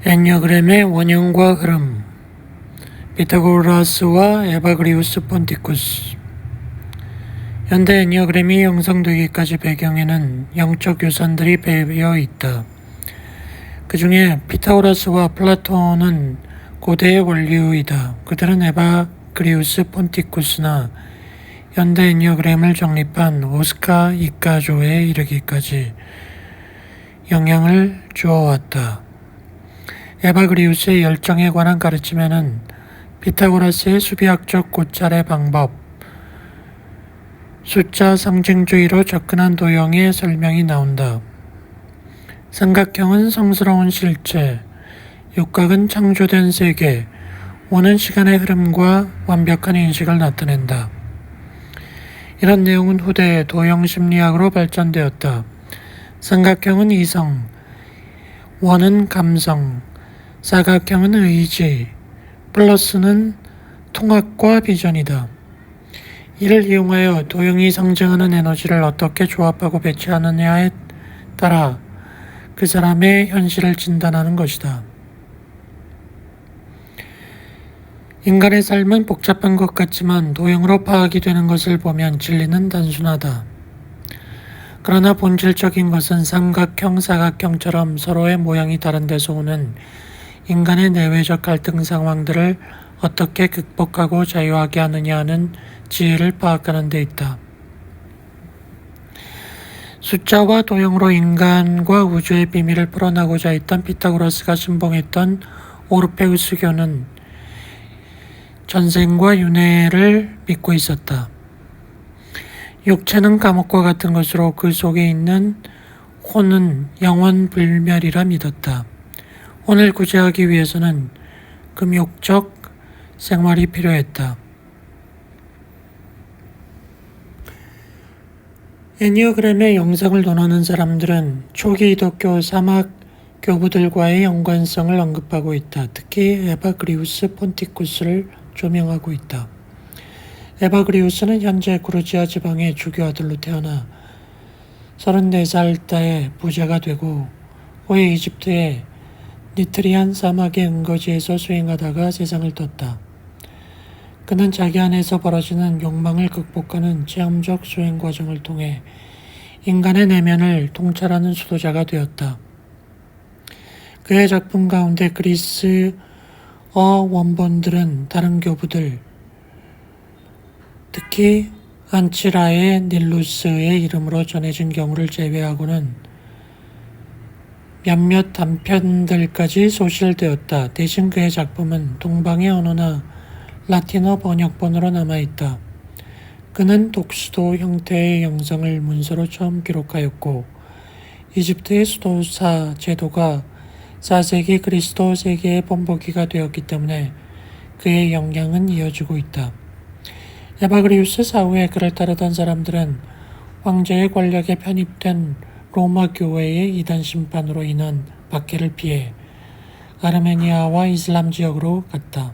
엔니어그램의 원형과 흐름. 피타고라스와 에바그리우스 폰티쿠스. 현대 엔니어그램이 형성되기까지 배경에는 영적 유산들이 배어 있다. 그 중에 피타고라스와 플라톤은 고대의 원류이다. 그들은 에바그리우스 폰티쿠스나 현대 엔니어그램을 정립한 오스카 이카조에 이르기까지 영향을 주어왔다. 에바그리우스의 열정에 관한 가르침에는 피타고라스의 수비학적 곧잘의 방법, 숫자 상징주의로 접근한 도형의 설명이 나온다. 삼각형은 성스러운 실체, 육각은 창조된 세계, 원은 시간의 흐름과 완벽한 인식을 나타낸다. 이런 내용은 후대 도형 심리학으로 발전되었다. 삼각형은 이성, 원은 감성, 사각형은 의지, 플러스는 통합과 비전이다. 이를 이용하여 도형이 상징하는 에너지를 어떻게 조합하고 배치하느냐에 따라 그 사람의 현실을 진단하는 것이다. 인간의 삶은 복잡한 것 같지만 도형으로 파악이 되는 것을 보면 진리는 단순하다. 그러나 본질적인 것은 삼각형, 사각형처럼 서로의 모양이 다른 데서 오는 인간의 내외적 갈등 상황들을 어떻게 극복하고 자유하게 하느냐 하는 지혜를 파악하는 데 있다. 숫자와 도형으로 인간과 우주의 비밀을 풀어나고자 했던 피타고라스가 신봉했던 오르페우스교는 전생과 윤회를 믿고 있었다. 육체는 감옥과 같은 것으로 그 속에 있는 혼은 영원 불멸이라 믿었다. 혼을 구제하기 위해서는 금욕적 생활이 필요했다. 애니어그램의 영상을 논하는 사람들은 초기 기독교 사막 교부들과의 연관성을 언급하고 있다. 특히 에바그리우스 폰티쿠스를 조명하고 있다. 에바그리우스는 현재 그루지아 지방의 주교 아들로 태어나 34살 때에 부자가 되고 후에 이집트의 니트리안 사막의 은거지에서 수행하다가 세상을 떴다. 그는 자기 안에서 벌어지는 욕망을 극복하는 체험적 수행 과정을 통해 인간의 내면을 통찰하는 수도자가 되었다. 그의 작품 가운데 그리스어 원본들은 다른 교부들, 특히 안치라의 닐루스의 이름으로 전해진 경우를 제외하고는 몇몇 단편들까지 소실되었다. 대신 그의 작품은 동방의 언어나 라틴어 번역본으로 남아있다. 그는 독수도 형태의 영상을 문서로 처음 기록하였고 이집트의 수도사 제도가 4세기 그리스도 세계의 본보기가 되었기 때문에 그의 영향은 이어지고 있다. 에바그리우스 사후에 그를 따르던 사람들은 황제의 권력에 편입된 로마 교회의 이단 심판으로 인한 박해를 피해 아르메니아와 이슬람 지역으로 갔다.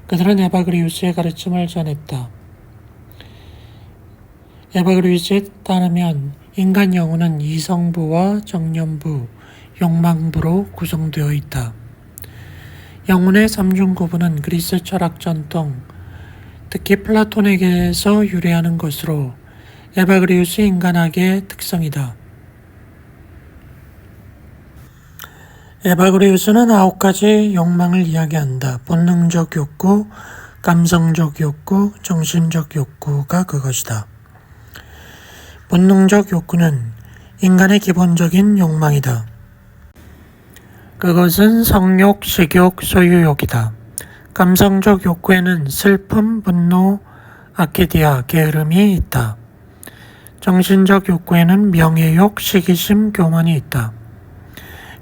그들은 에바그리우스의 가르침을 전했다. 에바그리우스에 따르면 인간 영혼은 이성부와 정념부, 욕망부로 구성되어 있다. 영혼의 삼중 구분은 그리스 철학 전통, 특히 플라톤에게서 유래하는 것으로 에바그리우스 인간학의 특성이다. 에바그리우스는 9가지 욕망을 이야기한다. 본능적 욕구, 감성적 욕구, 정신적 욕구가 그것이다. 본능적 욕구는 인간의 기본적인 욕망이다. 그것은 성욕, 식욕, 소유욕이다. 감성적 욕구에는 슬픔, 분노, 아키디아, 게으름이 있다. 정신적 욕구에는 명예욕, 시기심, 교만이 있다.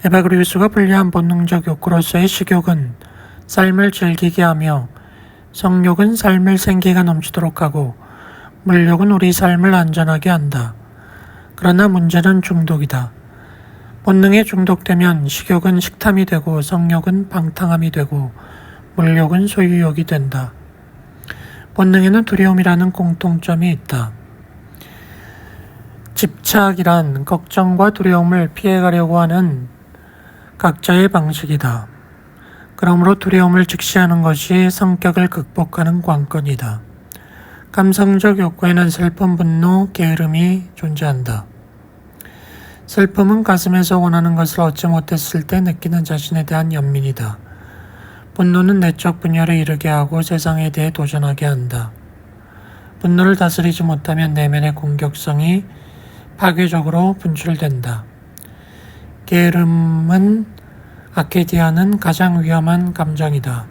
에바그리우스가 분리한 본능적 욕구로서의 식욕은 삶을 즐기게 하며 성욕은 삶을 생기가 넘치도록 하고 물욕은 우리 삶을 안전하게 한다. 그러나 문제는 중독이다. 본능에 중독되면 식욕은 식탐이 되고 성욕은 방탕함이 되고 물욕은 소유욕이 된다. 본능에는 두려움이라는 공통점이 있다. 집착이란 걱정과 두려움을 피해가려고 하는 각자의 방식이다. 그러므로 두려움을 직시하는 것이 성격을 극복하는 관건이다. 감성적 욕구에는 슬픔, 분노, 게으름이 존재한다. 슬픔은 가슴에서 원하는 것을 얻지 못했을 때 느끼는 자신에 대한 연민이다. 분노는 내적 분열에 이르게 하고 세상에 대해 도전하게 한다. 분노를 다스리지 못하면 내면의 공격성이 파괴적으로 분출된다. 게으름은 아케디아는 가장 위험한 감정이다.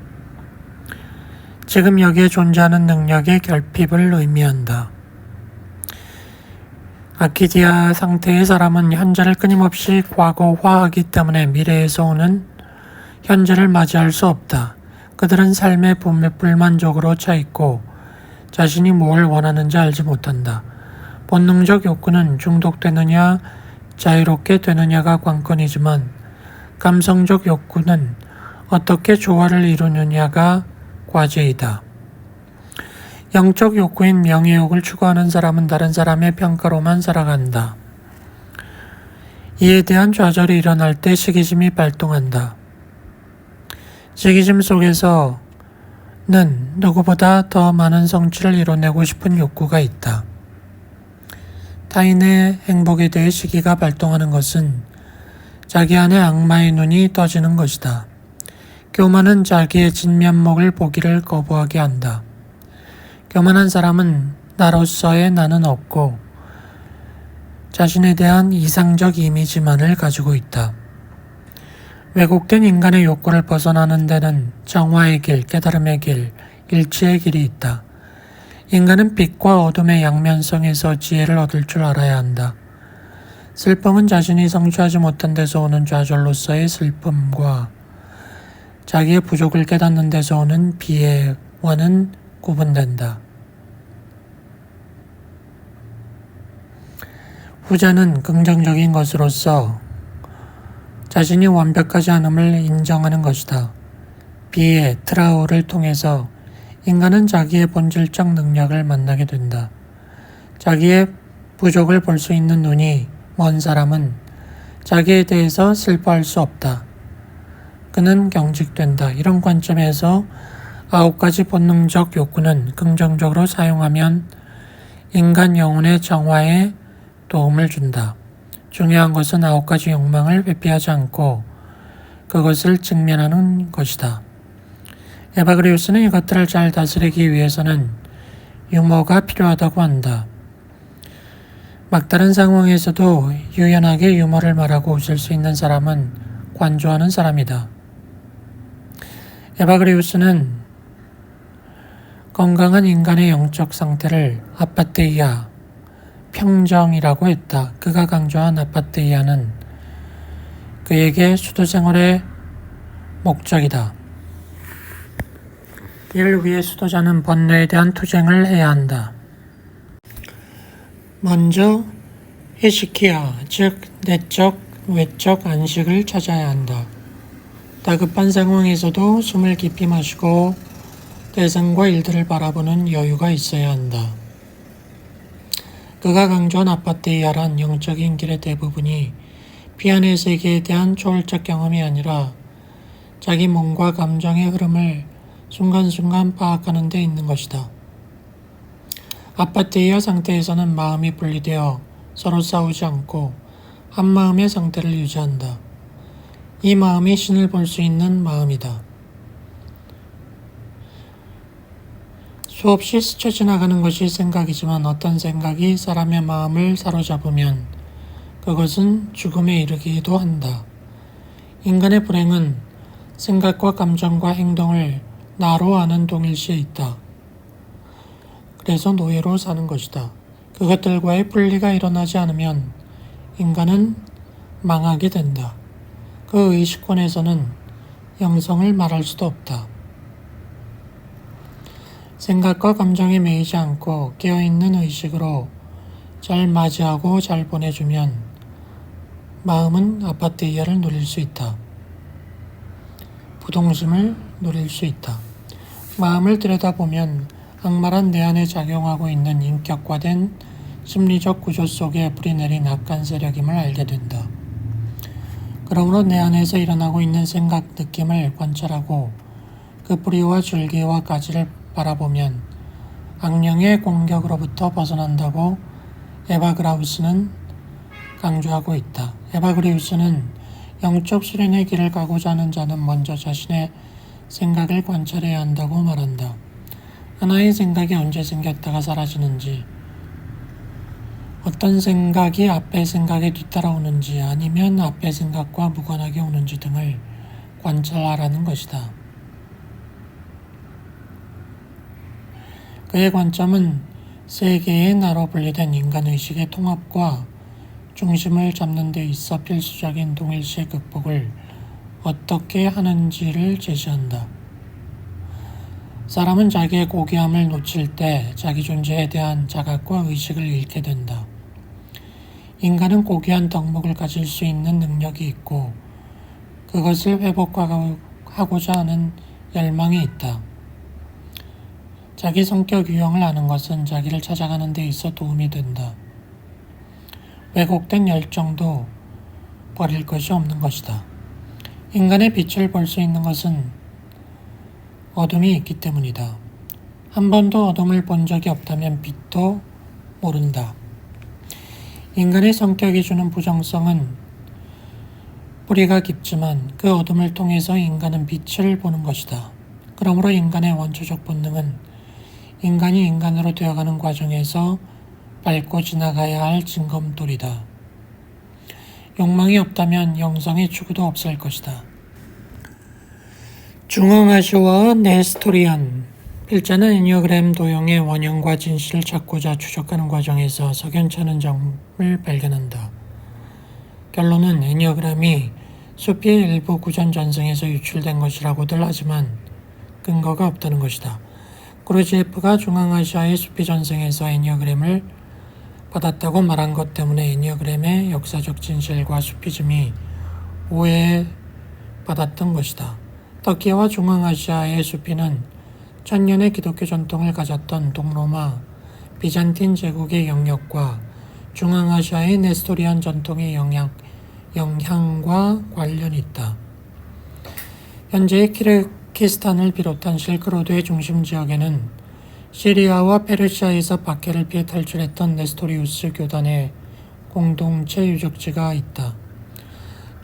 지금 여기에 존재하는 능력의 결핍을 의미한다. 아키디아 상태의 사람은 현재를 끊임없이 과거화하기 때문에 미래에서 오는 현재를 맞이할 수 없다. 그들은 삶에 불만족으로 차있고 자신이 뭘 원하는지 알지 못한다. 본능적 욕구는 중독되느냐 자유롭게 되느냐가 관건이지만 감성적 욕구는 어떻게 조화를 이루느냐가 과제이다. 영적 욕구인 명예욕을 추구하는 사람은 다른 사람의 평가로만 살아간다. 이에 대한 좌절이 일어날 때 시기심이 발동한다. 시기심 속에서는 누구보다 더 많은 성취를 이뤄내고 싶은 욕구가 있다. 타인의 행복에 대해 시기가 발동하는 것은 자기 안에 악마의 눈이 떠지는 것이다. 교만은 자기의 진면목을 보기를 거부하게 한다. 교만한 사람은 나로서의 나는 없고 자신에 대한 이상적 이미지만을 가지고 있다. 왜곡된 인간의 욕구를 벗어나는 데는 정화의 길, 깨달음의 길, 일치의 길이 있다. 인간은 빛과 어둠의 양면성에서 지혜를 얻을 줄 알아야 한다. 슬픔은 자신이 성취하지 못한 데서 오는 좌절로서의 슬픔과 자기의 부족을 깨닫는 데서 오는 비애와는 구분된다. 후자는 긍정적인 것으로서 자신이 완벽하지 않음을 인정하는 것이다. 비애, 트라우를 통해서 인간은 자기의 본질적 능력을 만나게 된다. 자기의 부족을 볼 수 있는 눈이 먼 사람은 자기에 대해서 슬퍼할 수 없다. 그는 경직된다. 이런 관점에서 9가지 본능적 욕구는 긍정적으로 사용하면 인간 영혼의 정화에 도움을 준다. 중요한 것은 9가지 욕망을 회피하지 않고 그것을 직면하는 것이다. 에바그리우스는 이것들을 잘 다스리기 위해서는 유머가 필요하다고 한다. 막다른 상황에서도 유연하게 유머를 말하고 웃을 수 있는 사람은 관조하는 사람이다. 에바그리우스는 건강한 인간의 영적 상태를 아파테이아, 평정이라고 했다. 그가 강조한 아파테이아는 그에게 수도 생활의 목적이다. 이를 위해 수도자는 번뇌에 대한 투쟁을 해야 한다. 먼저 히시키아, 즉 내적, 외적 안식을 찾아야 한다. 다급한 상황에서도 숨을 깊이 마시고 대상과 일들을 바라보는 여유가 있어야 한다. 그가 강조한 아파테이아란 영적인 길의 대부분이 피안의 세계에 대한 초월적 경험이 아니라 자기 몸과 감정의 흐름을 순간순간 파악하는 데 있는 것이다. 아파테이아 상태에서는 마음이 분리되어 서로 싸우지 않고 한 마음의 상태를 유지한다. 이 마음이 신을 볼 수 있는 마음이다. 수없이 스쳐 지나가는 것이 생각이지만 어떤 생각이 사람의 마음을 사로잡으면 그것은 죽음에 이르기도 한다. 인간의 불행은 생각과 감정과 행동을 나로 아는 동일시에 있다. 그래서 노예로 사는 것이다. 그것들과의 분리가 일어나지 않으면 인간은 망하게 된다. 그 의식권에서는 영성을 말할 수도 없다. 생각과 감정에 매이지 않고 깨어있는 의식으로 잘 맞이하고 잘 보내주면 마음은 아파테이아를 누릴 수 있다. 부동심을 누릴 수 있다. 마음을 들여다보면 악랄한 내 안에 작용하고 있는 인격화된 심리적 구조 속에 뿌리내린 악한 세력임을 알게 된다. 그러므로 내 안에서 일어나고 있는 생각, 느낌을 관찰하고 그 뿌리와 줄기와 가지를 바라보면 악령의 공격으로부터 벗어난다고 에바그라우스는 강조하고 있다. 에바그리우스는 영적 수련의 길을 가고자 하는 자는 먼저 자신의 생각을 관찰해야 한다고 말한다. 하나의 생각이 언제 생겼다가 사라지는지, 어떤 생각이 앞의 생각에 뒤따라오는지 아니면 앞의 생각과 무관하게 오는지 등을 관찰하라는 것이다. 그의 관점은 세 개의 나로 분리된 인간의식의 통합과 중심을 잡는 데 있어 필수적인 동일시의 극복을 어떻게 하는지를 제시한다. 사람은 자기의 고귀함을 놓칠 때 자기 존재에 대한 자각과 의식을 잃게 된다. 인간은 고귀한 덕목을 가질 수 있는 능력이 있고 그것을 회복하고자 하는 열망이 있다. 자기 성격 유형을 아는 것은 자기를 찾아가는 데 있어 도움이 된다. 왜곡된 열정도 버릴 것이 없는 것이다. 인간의 빛을 볼 수 있는 것은 어둠이 있기 때문이다. 한 번도 어둠을 본 적이 없다면 빛도 모른다. 인간의 성격이 주는 부정성은 뿌리가 깊지만 그 어둠을 통해서 인간은 빛을 보는 것이다. 그러므로 인간의 원초적 본능은 인간이 인간으로 되어가는 과정에서 밟고 지나가야 할 징검돌이다. 욕망이 없다면 영성의 추구도 없을 것이다. 중앙아시아와 네스토리안 필자는 애니어그램 도형의 원형과 진실을 찾고자 추적하는 과정에서 석연찮은 점을 발견한다. 결론은 애니어그램이 숲의 일부 구전 전승에서 유출된 것이라고들 하지만 근거가 없다는 것이다. 구르지에프가 중앙아시아의 숲의 전승에서 애니어그램을 받았다고 말한 것 때문에 애니어그램의 역사적 진실과 수피즘이 오해받았던 것이다. 터키와 중앙아시아의 수피는 천년의 기독교 전통을 가졌던 동로마 비잔틴 제국의 영역과 중앙아시아의 네스토리안 전통의 영향과 관련이 있다. 현재의 키르기스탄을 비롯한 실크로드의 중심 지역에는 시리아와 페르시아에서 박해를 피해 탈출했던 네스토리우스 교단의 공동체 유적지가 있다.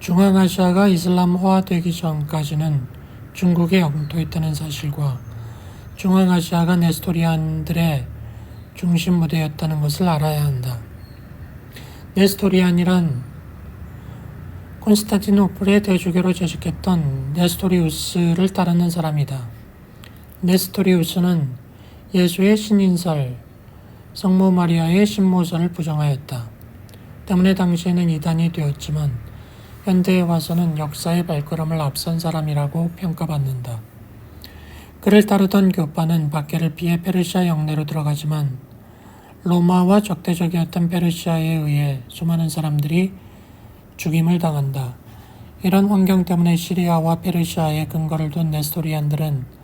중앙아시아가 이슬람화되기 전까지는 중국의 영토였다는 사실과 중앙아시아가 네스토리안들의 중심 무대였다는 것을 알아야 한다. 네스토리안이란 콘스탄티노플의 대주교로 재직했던 네스토리우스를 따르는 사람이다. 네스토리우스는 예수의 신인설, 성모 마리아의 신모설을 부정하였다. 때문에 당시에는 이단이 되었지만 현대에 와서는 역사의 발걸음을 앞선 사람이라고 평가받는다. 그를 따르던 교파는 박해를 피해 페르시아 영내로 들어가지만 로마와 적대적이었던 페르시아에 의해 수많은 사람들이 죽임을 당한다. 이런 환경 때문에 시리아와 페르시아에 근거를 둔 네스토리안들은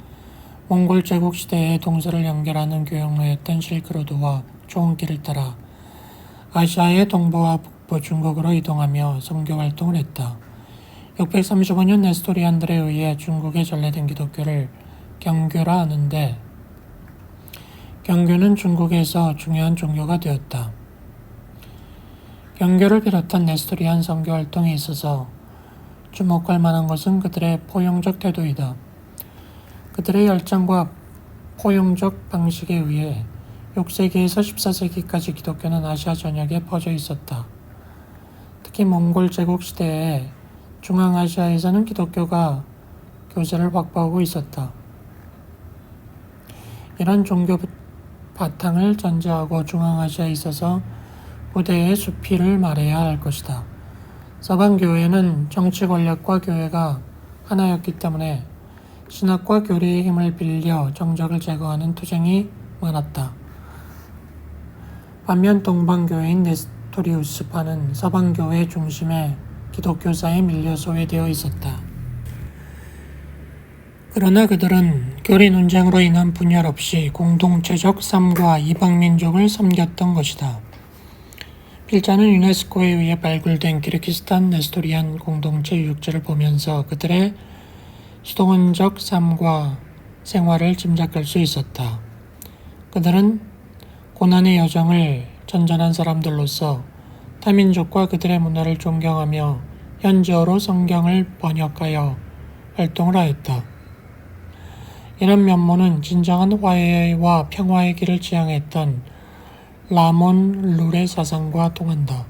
몽골 제국 시대의 동서를 연결하는 교역로였던 실크로드와 좋은 길을 따라 아시아의 동부와 북부 중국으로 이동하며 선교 활동을 했다. 635년 네스토리안들에 의해 중국에 전래된 기독교를 경교라 하는데 경교는 중국에서 중요한 종교가 되었다. 경교를 비롯한 네스토리안 선교 활동에 있어서 주목할 만한 것은 그들의 포용적 태도이다. 그들의 열정과 포용적 방식에 의해 6세기에서 14세기까지 기독교는 아시아 전역에 퍼져 있었다. 특히 몽골 제국 시대에 중앙아시아에서는 기독교가 교세를 확보하고 있었다. 이런 종교 바탕을 전제하고 중앙아시아에 있어서 부대의 수피를 말해야 할 것이다. 서방교회는 정치 권력과 교회가 하나였기 때문에 신학과 교리의 힘을 빌려 정적을 제거하는 투쟁이 많았다. 반면 동방교회인 네스토리우스파는 서방교회 중심의 기독교사에 밀려 소외되어 있었다. 그러나 그들은 교리 논쟁으로 인한 분열 없이 공동체적 삶과 이방민족을 섬겼던 것이다. 필자는 유네스코에 의해 발굴된 키르기스탄 네스토리안 공동체 유적지를 보면서 그들의 수도원적 삶과 생활을 짐작할 수 있었다. 그들은 고난의 여정을 전전한 사람들로서 타민족과 그들의 문화를 존경하며 현지어로 성경을 번역하여 활동을 하였다. 이런 면모는 진정한 화해와 평화의 길을 지향했던 라몬 룰의 사상과 통한다.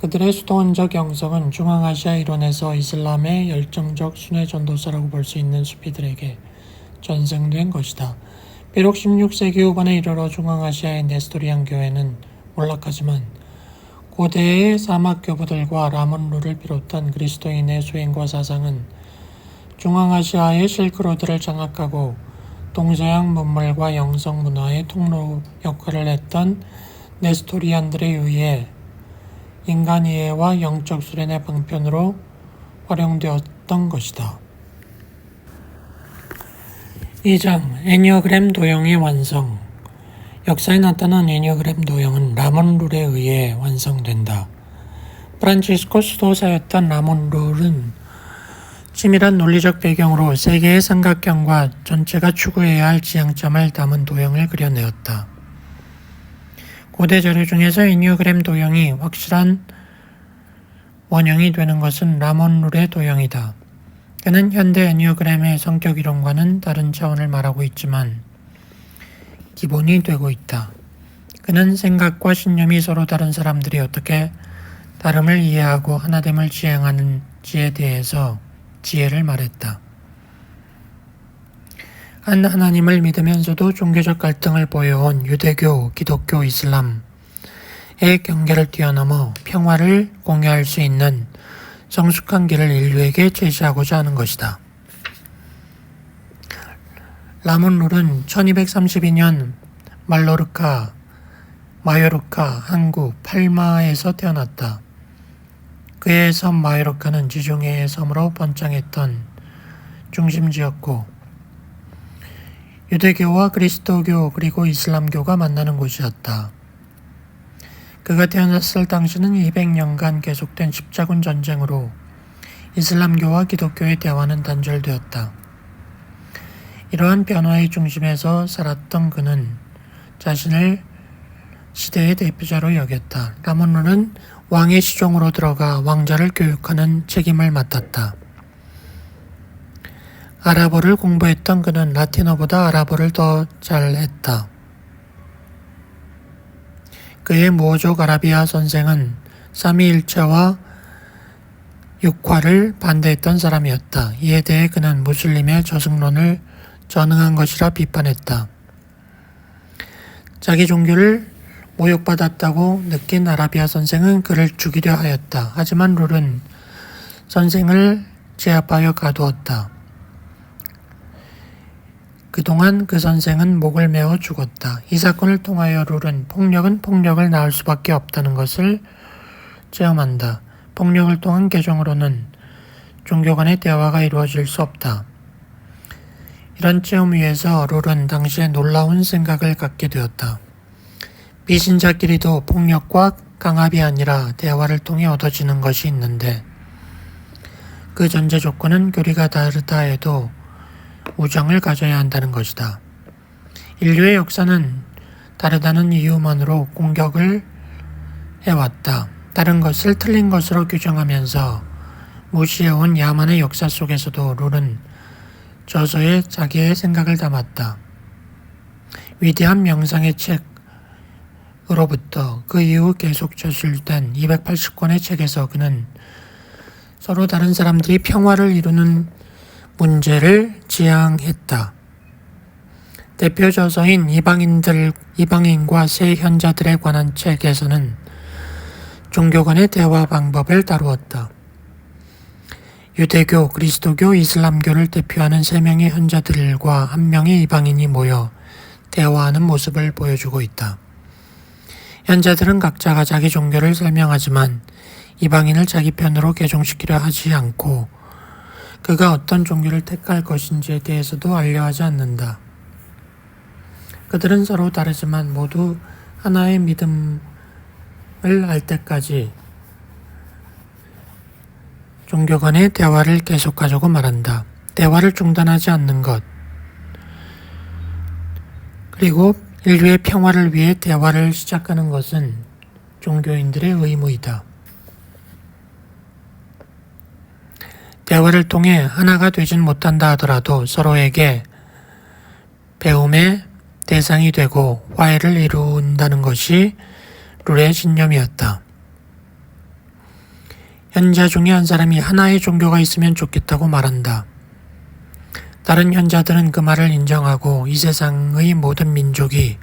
그들의 수도원적 영성은 중앙아시아 이론에서 이슬람의 열정적 순회 전도서라고 볼 수 있는 수피들에게 전승된 것이다. 비록 16세기 후반에 이르러 중앙아시아의 네스토리안 교회는 몰락하지만 고대의 사막 교부들과 라몬 룰을 비롯한 그리스도인의 수행과 사상은 중앙아시아의 실크로드를 장악하고 동서양 문물과 영성 문화의 통로 역할을 했던 네스토리안들에 의해 인간 이해와 영적 수련의 방편으로 활용되었던 것이다. 2장 애니어그램 도형의 완성. 역사에 나타난 애니어그램 도형은 라몬 룰에 의해 완성된다. 프란치스코 수도사였던 라몬 룰은 치밀한 논리적 배경으로 세계의 삼각형과 전체가 추구해야 할 지향점을 담은 도형을 그려내었다. 고대 자료 중에서 애니어그램 도형이 확실한 원형이 되는 것은 라몬 룰의 도형이다. 그는 현대 애니어그램의 성격 이론과는 다른 차원을 말하고 있지만 기본이 되고 있다. 그는 생각과 신념이 서로 다른 사람들이 어떻게 다름을 이해하고 하나됨을 지향하는지에 대해서 지혜를 말했다. 한 하나님을 믿으면서도 종교적 갈등을 보여온 유대교, 기독교, 이슬람의 경계를 뛰어넘어 평화를 공유할 수 있는 성숙한 길을 인류에게 제시하고자 하는 것이다. 라몬 룰은 1232년 마요르카, 항구 팔마에서 태어났다. 그의 섬 마요르카는 지중해의 섬으로 번창했던 중심지였고 유대교와 그리스도교 그리고 이슬람교가 만나는 곳이었다. 그가 태어났을 당시는 200년간 계속된 십자군 전쟁으로 이슬람교와 기독교의 대화는 단절되었다. 이러한 변화의 중심에서 살았던 그는 자신을 시대의 대표자로 여겼다. 라몬 룰은 왕의 시종으로 들어가 왕자를 교육하는 책임을 맡았다. 아랍어를 공부했던 그는 라틴어보다 아랍어를 더 잘했다. 그의 무어족 아라비아 선생은 삼위일체와 육화를 반대했던 사람이었다. 이에 대해 그는 무슬림의 저승론을 전응한 것이라 비판했다. 자기 종교를 모욕받았다고 느낀 아라비아 선생은 그를 죽이려 하였다. 하지만 룰은 선생을 제압하여 가두었다. 그동안 그 선생은 목을 메어 죽었다. 이 사건을 통하여 룰은 폭력은 폭력을 낳을 수밖에 없다는 것을 체험한다. 폭력을 통한 개정으로는 종교 간의 대화가 이루어질 수 없다. 이런 체험 위에서 룰은 당시에 놀라운 생각을 갖게 되었다. 비신자끼리도 폭력과 강압이 아니라 대화를 통해 얻어지는 것이 있는데 그 전제 조건은 교리가 다르다 해도 우정을 가져야 한다는 것이다. 인류의 역사는 다르다는 이유만으로 공격을 해왔다. 다른 것을 틀린 것으로 규정하면서 무시해온 야만의 역사 속에서도 룰은 저서에 자기의 생각을 담았다. 위대한 명상의 책으로부터 그 이후 계속 저술된 280권의 책에서 그는 서로 다른 사람들이 평화를 이루는 문제를 지향했다. 대표 저서인 이방인과 새 현자들에 관한 책에서는 종교 간의 대화 방법을 다루었다. 유대교, 그리스도교, 이슬람교를 대표하는 3명의 현자들과 1명의 이방인이 모여 대화하는 모습을 보여주고 있다. 현자들은 각자가 자기 종교를 설명하지만 이방인을 자기 편으로 개종시키려 하지 않고 그가 어떤 종교를 택할 것인지에 대해서도 알려하지 않는다. 그들은 서로 다르지만 모두 하나의 믿음을 알 때까지 종교 간의 대화를 계속하자고 말한다. 대화를 중단하지 않는 것. 그리고 인류의 평화를 위해 대화를 시작하는 것은 종교인들의 의무이다. 대화를 통해 하나가 되진 못한다 하더라도 서로에게 배움의 대상이 되고 화해를 이룬다는 것이 룰의 신념이었다. 현자 중에 한 사람이 하나의 종교가 있으면 좋겠다고 말한다. 다른 현자들은 그 말을 인정하고 이 세상의 모든 민족이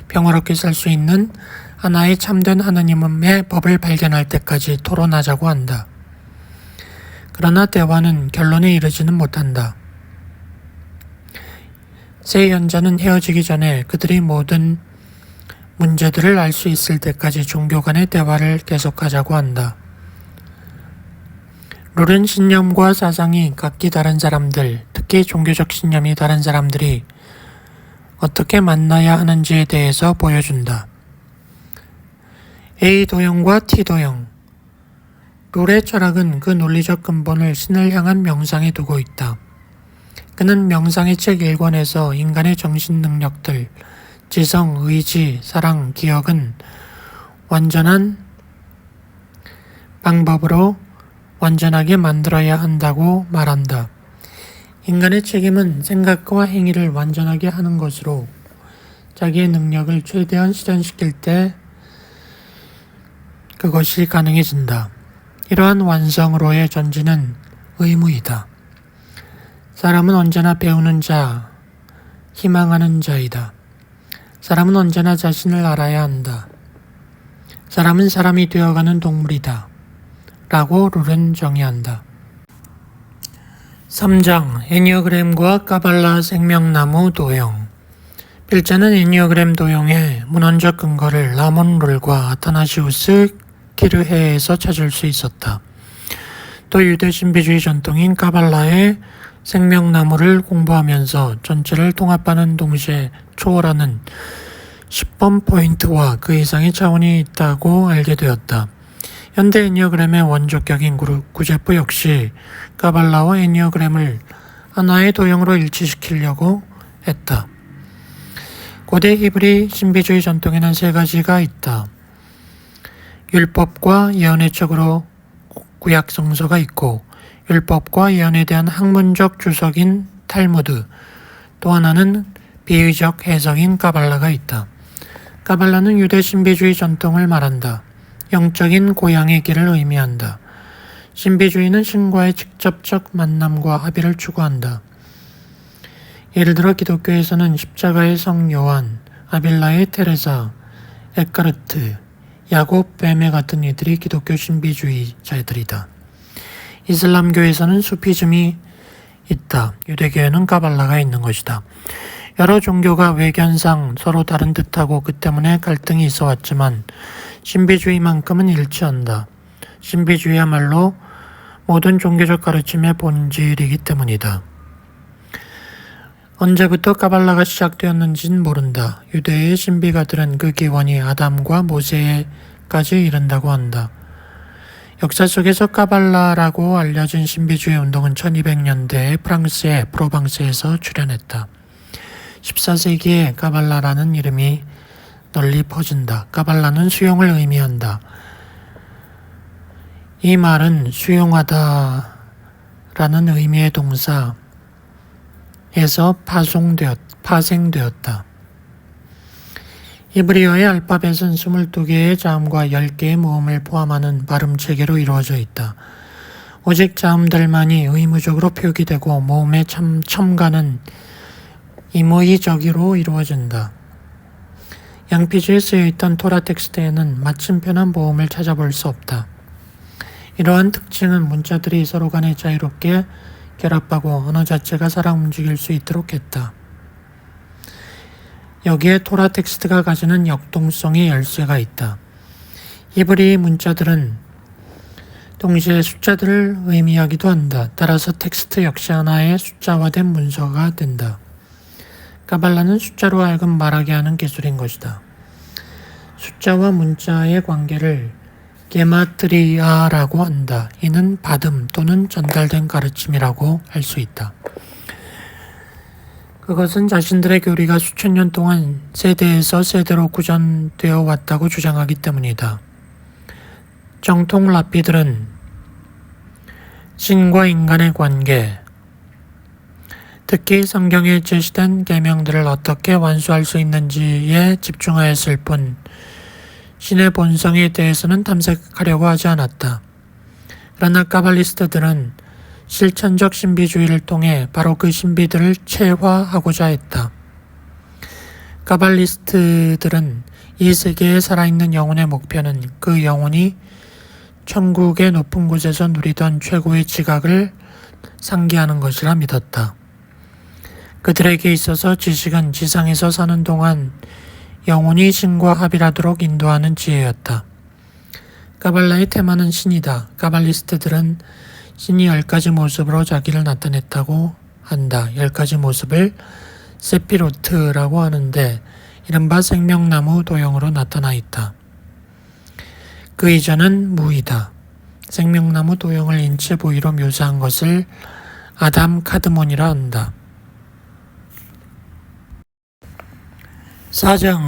평화롭게 살 수 있는 하나의 참된 하나님의 법을 발견할 때까지 토론하자고 한다. 그러나 대화는 결론에 이르지는 못한다. 세 현자는 헤어지기 전에 그들이 모든 문제들을 알 수 있을 때까지 종교 간의 대화를 계속하자고 한다. 룰은 신념과 사상이 각기 다른 사람들, 특히 종교적 신념이 다른 사람들이 어떻게 만나야 하는지에 대해서 보여준다. A 도형과 T 도형. 룰의 철학은 그 논리적 근본을 신을 향한 명상에 두고 있다. 그는 명상의 책 1권에서 인간의 정신 능력들, 지성, 의지, 사랑, 기억은 완전한 방법으로 완전하게 만들어야 한다고 말한다. 인간의 책임은 생각과 행위를 완전하게 하는 것으로 자기의 능력을 최대한 실현시킬 때 그것이 가능해진다. 이러한 완성으로의 전진은 의무이다. 사람은 언제나 배우는 자, 희망하는 자이다. 사람은 언제나 자신을 알아야 한다. 사람은 사람이 되어가는 동물이다. 라고 룰은 정의한다. 3장 애니어그램과 까발라 생명나무 도형. 필자는 애니어그램 도형의 문헌적 근거를 라몬 룰과 아타나시우스 키르헤에서 찾을 수 있었다. 또 유대 신비주의 전통인 까발라의 생명나무를 공부하면서 전체를 통합하는 동시에 초월하는 10번 포인트와 그 이상의 차원이 있다고 알게 되었다. 현대 애니어그램의 원조격인 구제프 역시 까발라와 애니어그램을 하나의 도형으로 일치시키려고 했다. 고대 히브리 신비주의 전통에는 세 가지가 있다. 율법과 예언의 척으로 구약 성서가 있고, 율법과 예언에 대한 학문적 주석인 탈무드, 또 하나는 비유적 해석인 까발라가 있다. 까발라는 유대 신비주의 전통을 말한다. 영적인 고향의 길을 의미한다. 신비주의는 신과의 직접적 만남과 합의를 추구한다. 예를 들어 기독교에서는 십자가의 성 요한, 아빌라의 테레사, 에카르트, 야곱 베메 같은 이들이 기독교 신비주의자들이다. 이슬람교에서는 수피즘이 있다. 유대교에는 까발라가 있는 것이다. 여러 종교가 외견상 서로 다른 듯하고 그 때문에 갈등이 있어 왔지만 신비주의만큼은 일치한다. 신비주의야말로 모든 종교적 가르침의 본질이기 때문이다. 언제부터 까발라가 시작되었는지는 모른다. 유대의 신비가들은 그 기원이 아담과 모세까지 이른다고 한다. 역사 속에서 까발라라고 알려진 신비주의 운동은 1200년대에 프랑스의 프로방스에서 출현했다. 14세기에 까발라라는 이름이 널리 퍼진다. 까발라는 수용을 의미한다. 이 말은 수용하다 라는 의미의 동사에서 파생되었다. 히브리어의 알파벳은 22개의 자음과 10개의 모음을 포함하는 발음체계로 이루어져 있다. 오직 자음들만이 의무적으로 표기되고 모음의 첨가는 임의적으로 이루어진다. 양피지에 쓰여있던 토라 텍스트에는 마침표나 모음을 찾아볼 수 없다. 이러한 특징은 문자들이 서로 간에 자유롭게 결합하고 언어 자체가 살아 움직일 수 있도록 했다. 여기에 토라 텍스트가 가지는 역동성의 열쇠가 있다. 히브리 문자들은 동시에 숫자들을 의미하기도 한다. 따라서 텍스트 역시 하나의 숫자화된 문서가 된다. 까발라는 숫자로 하여금 말하게 하는 기술인 것이다. 숫자와 문자의 관계를 게마트리아라고 한다. 이는 받음 또는 전달된 가르침이라고 할 수 있다. 그것은 자신들의 교리가 수천 년 동안 세대에서 세대로 구전되어 왔다고 주장하기 때문이다. 정통 랍비들은 신과 인간의 관계, 특히 성경에 제시된 계명들을 어떻게 완수할 수 있는지에 집중하였을 뿐 신의 본성에 대해서는 탐색하려고 하지 않았다. 그러나 카발리스트들은 실천적 신비주의를 통해 바로 그 신비들을 체화하고자 했다. 카발리스트들은 이 세계에 살아있는 영혼의 목표는 그 영혼이 천국의 높은 곳에서 누리던 최고의 지각을 상기하는 것이라 믿었다. 그들에게 있어서 지식은 지상에서 사는 동안 영혼이 신과 합일하도록 인도하는 지혜였다. 카발라의 테마는 신이다. 카발리스트들은 신이 10가지 모습으로 자기를 나타냈다고 한다. 10가지 모습을 세피로트라고 하는데 이른바 생명나무 도형으로 나타나 있다. 그 이전은 무이다. 생명나무 도형을 인체 부위로 묘사한 것을 아담 카드몬이라 한다. 사정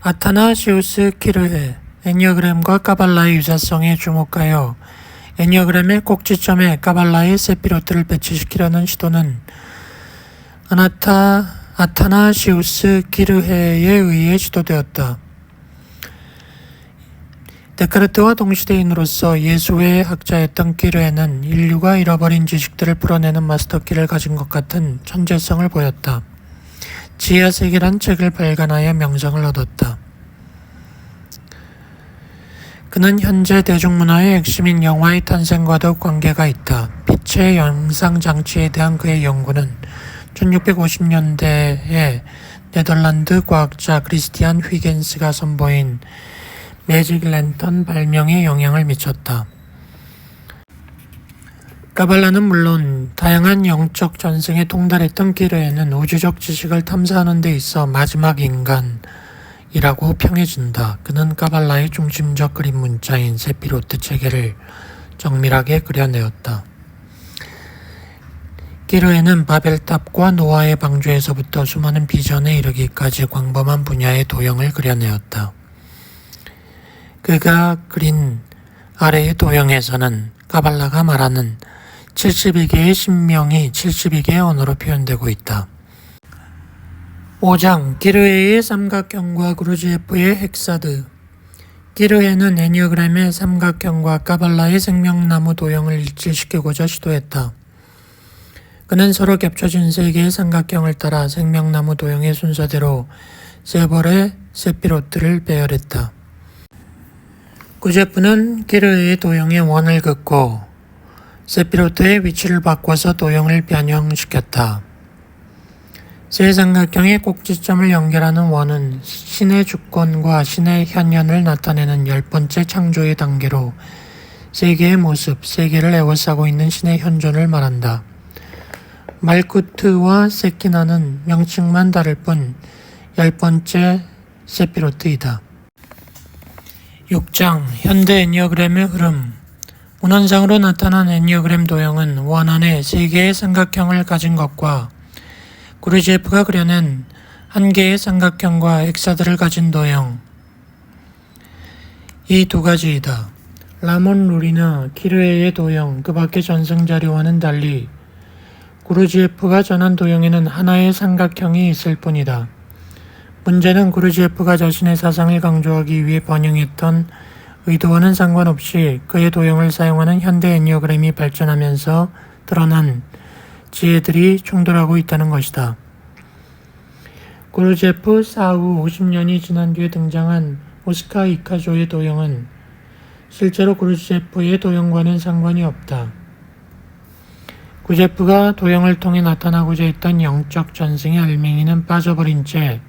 아타나시우스 키르헤 애니어그램과 카발라의 유사성에 주목하여 애니어그램의 꼭지점에 카발라의 세피로트를 배치시키려는 시도는 아타나시우스 키르헤에 의해 시도되었다. 데카르트와 동시대인으로서 예수의 학자였던 키르헤는 인류가 잃어버린 지식들을 풀어내는 마스터키를 가진 것 같은 천재성을 보였다. 지하세계란 책을 발간하여 명성을 얻었다. 그는 현재 대중문화의 핵심인 영화의 탄생과도 관계가 있다. 빛의 영상장치에 대한 그의 연구는 1650년대에 네덜란드 과학자 크리스티안 휘겐스가 선보인 매직 랜턴 발명에 영향을 미쳤다. 카발라는 물론 다양한 영적 전승에 통달했던 키르헤는 우주적 지식을 탐사하는 데 있어 마지막 인간이라고 평해진다. 그는 카발라의 중심적 그림 문자인 세피로트 체계를 정밀하게 그려내었다. 키르헤는 바벨탑과 노아의 방주에서부터 수많은 비전에 이르기까지 광범한 분야의 도형을 그려내었다. 그가 그린 아래의 도형에서는 카발라가 말하는 72개의 신명이 72개의 언어로 표현되고 있다. 5장 키르헤의 삼각형과 그루지예프의 헥사드. 키르헤는 애니어그램의 삼각형과 카발라의 생명나무 도형을 일치시키고자 시도했다. 그는 서로 겹쳐진 세 개의 삼각형을 따라 생명나무 도형의 순서대로 세 벌의 세피로트를 배열했다. 구제프는 키르헤의 도형의 원을 긋고 세피로트의 위치를 바꿔서 도형을 변형시켰다. 세 삼각형의 꼭지점을 연결하는 원은 신의 주권과 신의 현현을 나타내는 10번째 창조의 단계로 세계의 모습, 세계를 에워싸고 있는 신의 현존을 말한다. 말쿠트와 세키나는 명칭만 다를 뿐 10번째 세피로트이다. 6장 현대 애니어그램의 흐름. 문헌상으로 나타난 애니어그램 도형은 원 안에 세 개의 삼각형을 가진 것과 구르지예프가 그려낸 한 개의 삼각형과 헥사드를 가진 도형, 이 두 가지이다. 라몬 룰이나 키르헤의 도형, 그 밖의 전승자료와는 달리 구르지예프가 전한 도형에는 하나의 삼각형이 있을 뿐이다. 문제는 구르지예프가 자신의 사상을 강조하기 위해 번영했던 의도와는 상관없이 그의 도형을 사용하는 현대 애니어그램이 발전하면서 드러난 지혜들이 충돌하고 있다는 것이다. 구르지예프 사후 50년이 지난 뒤에 등장한 오스카 이카조의 도형은 실제로 구르지예프의 도형과는 상관이 없다. 구제프가 도형을 통해 나타나고자 했던 영적 전승의 알맹이는 빠져버린 채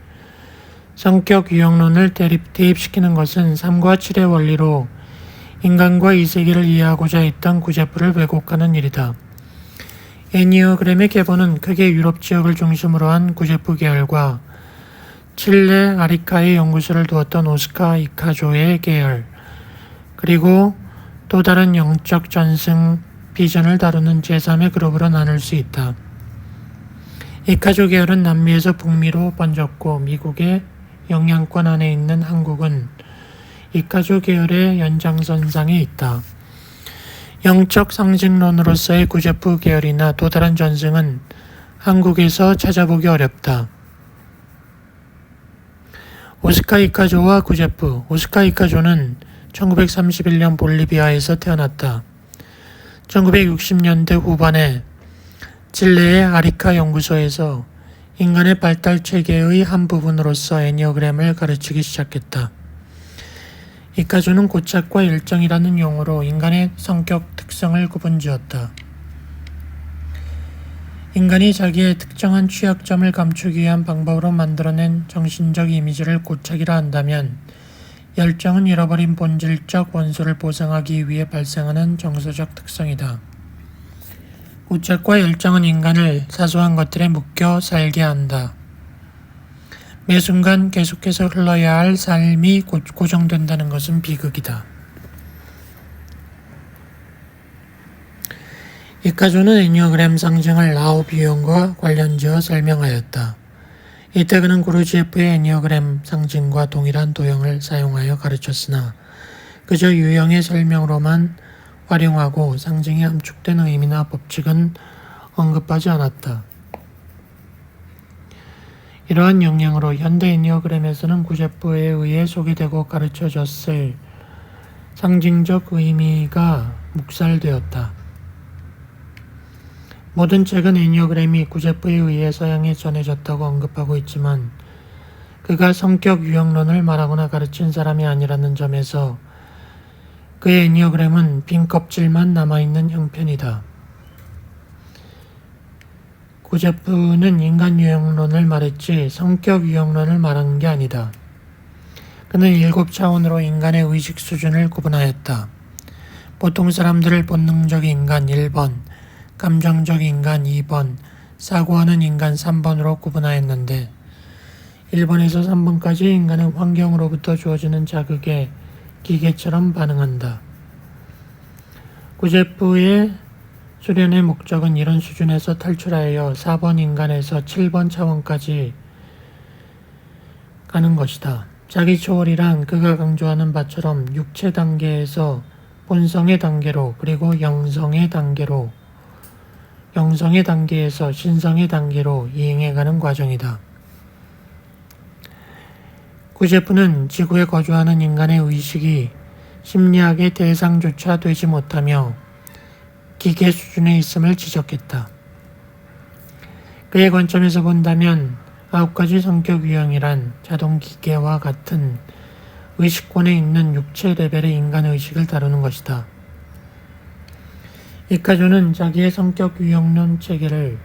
성격 유형론을 대입시키는 것은 3과 7의 원리로 인간과 이 세계를 이해하고자 했던 구제프를 왜곡하는 일이다. 애니어그램의 계보는 크게 유럽 지역을 중심으로 한 구제프 계열과 칠레 아리카에 연구소를 두었던 오스카 이카조의 계열, 그리고 또 다른 영적 전승 비전을 다루는 제3의 그룹으로 나눌 수 있다. 이카조 계열은 남미에서 북미로 번졌고 미국의 영향권 안에 있는 한국은 이카조 계열의 연장선상에 있다. 영적 상징론으로서의 구제프 계열이나 또 다른 전승은 한국에서 찾아보기 어렵다. 오스카 이카조와 구제프. 오스카 이카조는 1931년 볼리비아에서 태어났다. 1960년대 후반에 칠레의 아리카 연구소에서 인간의 발달 체계의 한 부분으로서 애니어그램을 가르치기 시작했다. 이카조는 고착과 일정이라는 용어로 인간의 성격 특성을 구분지었다. 인간이 자기의 특정한 취약점을 감추기 위한 방법으로 만들어낸 정신적 이미지를 고착이라 한다면, 열정은 잃어버린 본질적 원소를 보상하기 위해 발생하는 정서적 특성이다. 고착과 열정은 인간을 사소한 것들에 묶여 살게 한다. 매 순간 계속해서 흘러야 할 삶이 고정된다는 것은 비극이다. 이카조는 애니어그램 상징을 9 유형과 관련지어 설명하였다. 이때 그는 구르지에프의 애니어그램 상징과 동일한 도형을 사용하여 가르쳤으나 그저 유형의 설명으로만 활용하고 상징이 함축된 의미나 법칙은 언급하지 않았다. 이러한 영향으로 현대 애니어그램에서는 구제프에 의해 소개되고 가르쳐졌을 상징적 의미가 묵살되었다. 모든 책은 애니어그램이 구제프에 의해 서양에 전해졌다고 언급하고 있지만 그가 성격 유형론을 말하거나 가르친 사람이 아니라는 점에서 그의 애니어그램은 빈 껍질만 남아있는 형편이다. 구제프는 인간 유형론을 말했지 성격 유형론을 말한 게 아니다. 그는 7차원으로 인간의 의식 수준을 구분하였다. 보통 사람들을 본능적 인간 1번, 감정적 인간 2번, 사고하는 인간 3번으로 구분하였는데 1번에서 3번까지 인간은 환경으로부터 주어지는 자극에 기계처럼 반응한다. 구제프의 수련의 목적은 이런 수준에서 탈출하여 4번 인간에서 7번 차원까지 가는 것이다. 자기 초월이란 그가 강조하는 바처럼 육체 단계에서 본성의 단계로 그리고 영성의 단계에서 신성의 단계로 이행해가는 과정이다. 구제프는 지구에 거주하는 인간의 의식이 심리학의 대상조차 되지 못하며 기계 수준에 있음을 지적했다. 그의 관점에서 본다면 9가지 성격 유형이란 자동 기계와 같은 의식권에 있는 육체 레벨의 인간 의식을 다루는 것이다. 이카조는 자기의 성격 유형론 체계를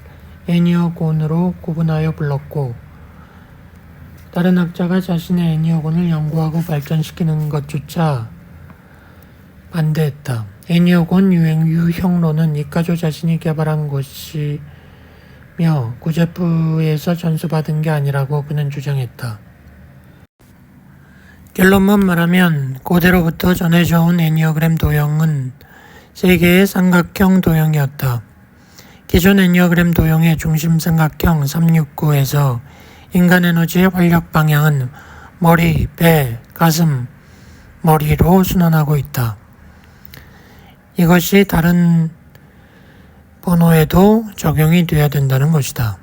애니어곤으로 구분하여 불렀고 다른 학자가 자신의 애니어곤을 연구하고 발전시키는 것조차 반대했다. 애니어곤 유형론은 이카조 자신이 개발한 것이며 구제프에서 전수받은 게 아니라고 그는 주장했다. 결론만 말하면 고대로부터 전해져 온 애니어그램 도형은 세 개의 삼각형 도형이었다. 기존 애니어그램 도형의 중심 삼각형 369에서 인간 에너지의 활력 방향은 머리, 배, 가슴, 머리로 순환하고 있다. 이것이 다른 번호에도 적용이 되어야 된다는 것이다.